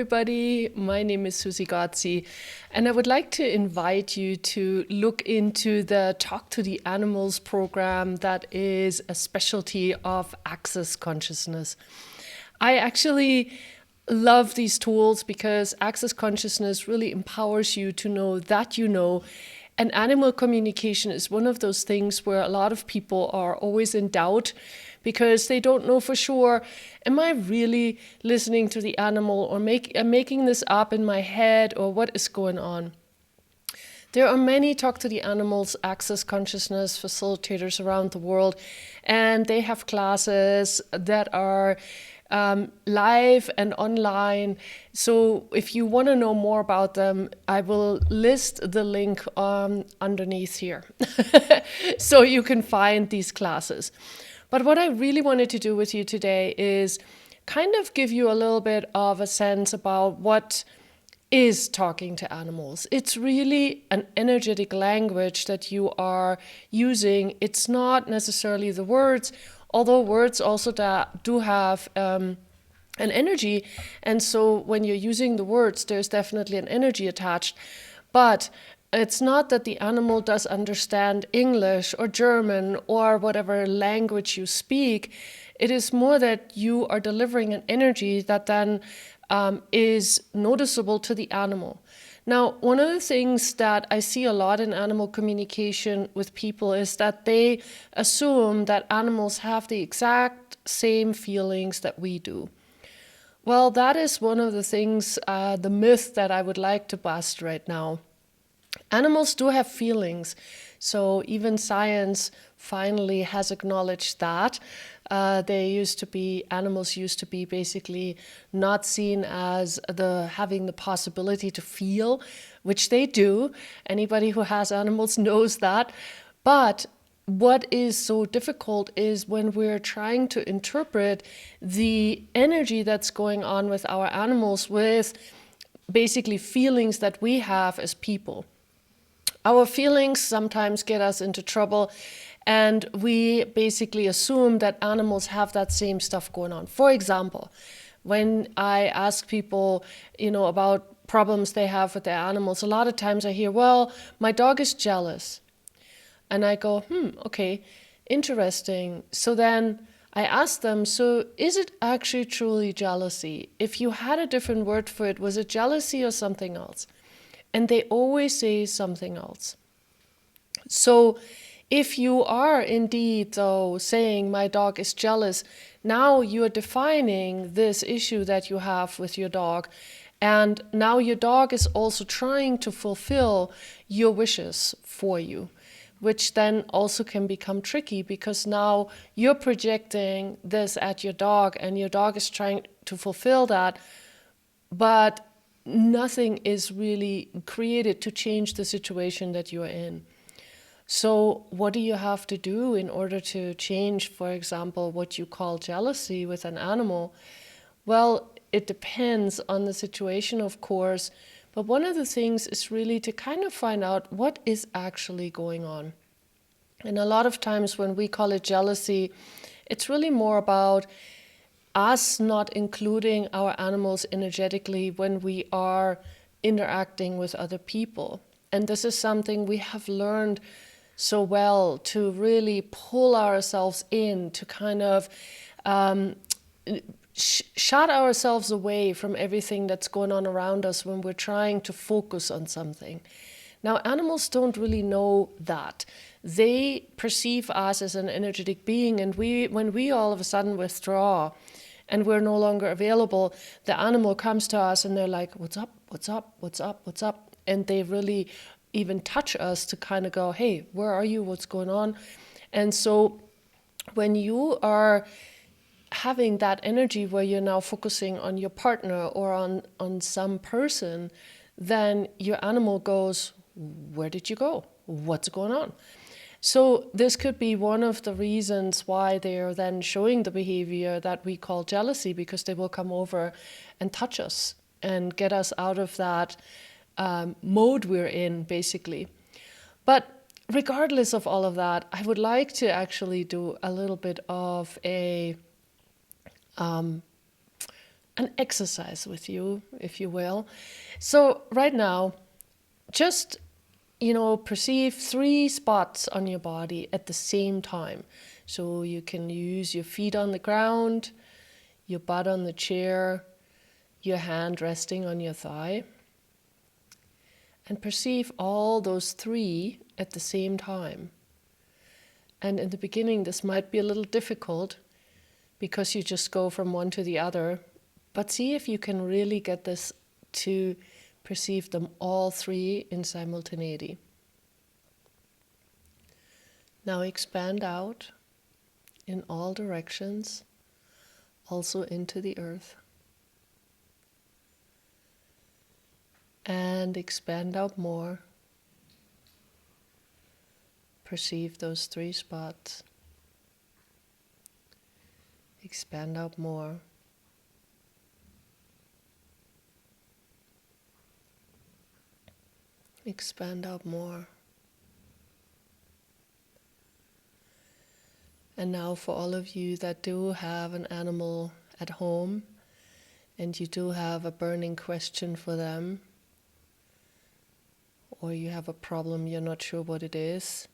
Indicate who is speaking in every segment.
Speaker 1: everybody. My name is Susie Gotzi, and I would like to invite you to look into the Talk to the Animals program that is a specialty of Access Consciousness. I actually love these tools because Access Consciousness really empowers you to know that you know. And animal communication is one of those things where a lot of people are always in doubt because they don't know for sure, am I really listening to the animal or making this up in my head, or what is going on? There are many Talk to the Animals Access Consciousness facilitators around the world, and they have classes that are live and online. So if you want to know more about them, I will list the link underneath here so you can find these classes. But what I really wanted to do with you today is kind of give you a little bit of a sense about what is talking to animals. It's really an energetic language that you are using. It's not necessarily the words, although words also do have an energy. And so when you're using the words, there's definitely an energy attached. But it's not that the animal does understand English or German or whatever language you speak. It is more that you are delivering an energy that then is noticeable to the animal. Now, one of the things that I see a lot in animal communication with people is that they assume that animals have the exact same feelings that we do. Well, that is one of the things, the myth that I would like to bust right now. Animals do have feelings, so even science finally has acknowledged that. Animals used to be basically not seen as having the possibility to feel, which they do. Anybody who has animals knows that. But what is so difficult is when we're trying to interpret the energy that's going on with our animals with basically feelings that we have as people. Our feelings sometimes get us into trouble, and we basically assume that animals have that same stuff going on. For example, when I ask people, about problems they have with their animals, a lot of times I hear, well, my dog is jealous. And I go, okay, interesting. So then I ask them, so is it actually truly jealousy? If you had a different word for it, was it jealousy or something else? And they always say something else. So if you are indeed, though, saying my dog is jealous, now you are defining this issue that you have with your dog. And now your dog is also trying to fulfill your wishes for you, which then also can become tricky because now you're projecting this at your dog and your dog is trying to fulfill that, but nothing is really created to change the situation that you're in. So what do you have to do in order to change, for example, what you call jealousy with an animal? Well, it depends on the situation, of course, but one of the things is really to kind of find out what is actually going on. And a lot of times when we call it jealousy, it's really more about us not including our animals energetically when we are interacting with other people. And this is something we have learned so well to really pull ourselves in, to kind of shut ourselves away from everything that's going on around us when we're trying to focus on something. Now, animals don't really know that. They perceive us as an energetic being, and when we all of a sudden withdraw and we're no longer available, the animal comes to us and they're like, what's up, what's up, what's up, what's up? And they really even touch us to kind of go, hey, where are you, what's going on? And so when you are having that energy where you're now focusing on your partner or on some person, then your animal goes, where did you go? What's going on? So this could be one of the reasons why they are then showing the behavior that we call jealousy, because they will come over and touch us and get us out of that mode we're in, basically. But regardless of all of that, I would like to actually do a little bit of a an exercise with you, if you will. So right now, just, perceive 3 spots on your body at the same time. So you can use your feet on the ground, your butt on the chair, your hand resting on your thigh. And perceive all those 3 at the same time. And in the beginning, this might be a little difficult because you just go from one to the other. But see if you can really get this to perceive them all 3 in simultaneity. Now expand out in all directions, also into the earth. And expand out more. Perceive those 3 spots. Expand out more. Expand out more. And now for all of you that do have an animal at home and you do have a burning question for them, or you have a problem, you're not sure what it is,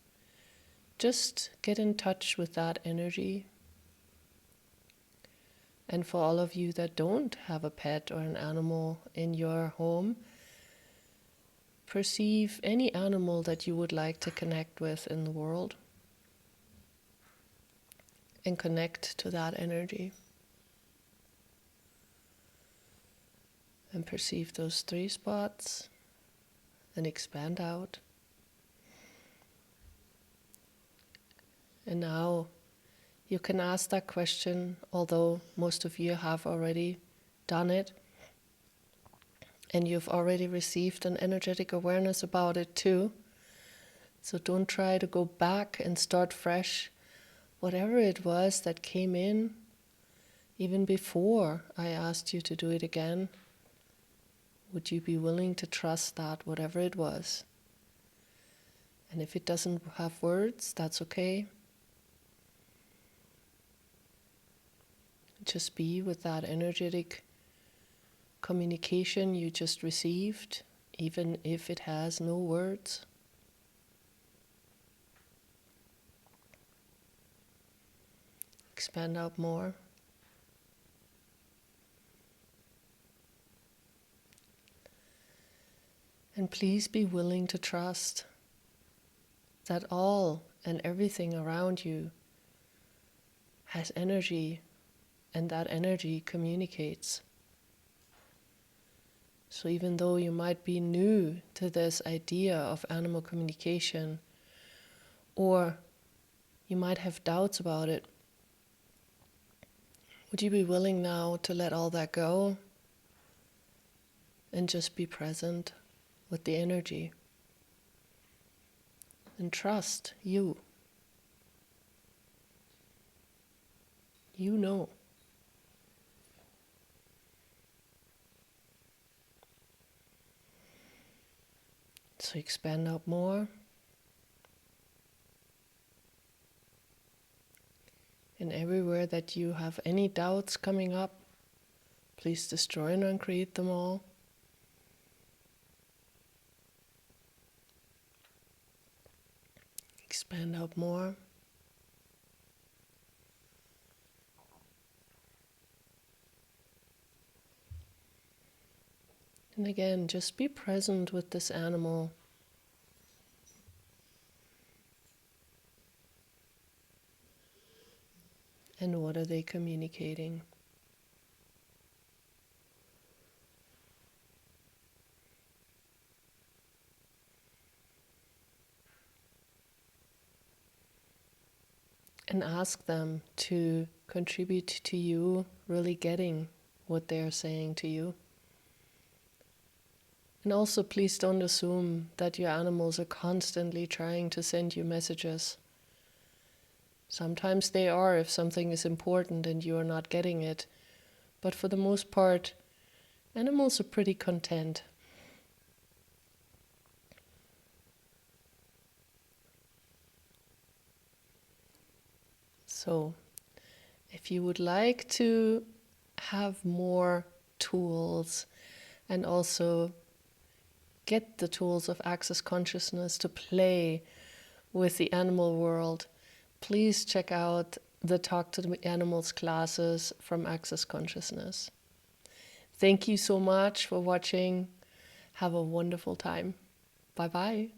Speaker 1: just get in touch with that energy. And for all of you that don't have a pet or an animal in your home, perceive any animal that you would like to connect with in the world. And connect to that energy. And perceive those 3 spots. And expand out. And now you can ask that question, although most of you have already done it. And you've already received an energetic awareness about it too. So don't try to go back and start fresh. Whatever it was that came in, even before I asked you to do it again, would you be willing to trust that, whatever it was? And if it doesn't have words, that's okay. Just be with that energetic communication you just received, even if it has no words. Expand out more. And please be willing to trust that all and everything around you has energy, and that energy communicates. So even though you might be new to this idea of animal communication, or you might have doubts about it, would you be willing now to let all that go and just be present with the energy and trust you? You know. So expand out more. And everywhere that you have any doubts coming up, please destroy and uncreate them all. Expand out more. And again, just be present with this animal. And what are they communicating? And ask them to contribute to you really getting what they're saying to you. And also, please don't assume that your animals are constantly trying to send you messages. Sometimes they are if something is important and you are not getting it. But for the most part, animals are pretty content. So, if you would like to have more tools and also get the tools of Access Consciousness to play with the animal world, please check out the Talk to the Animals classes from Access Consciousness. Thank you so much for watching. Have a wonderful time. Bye-bye.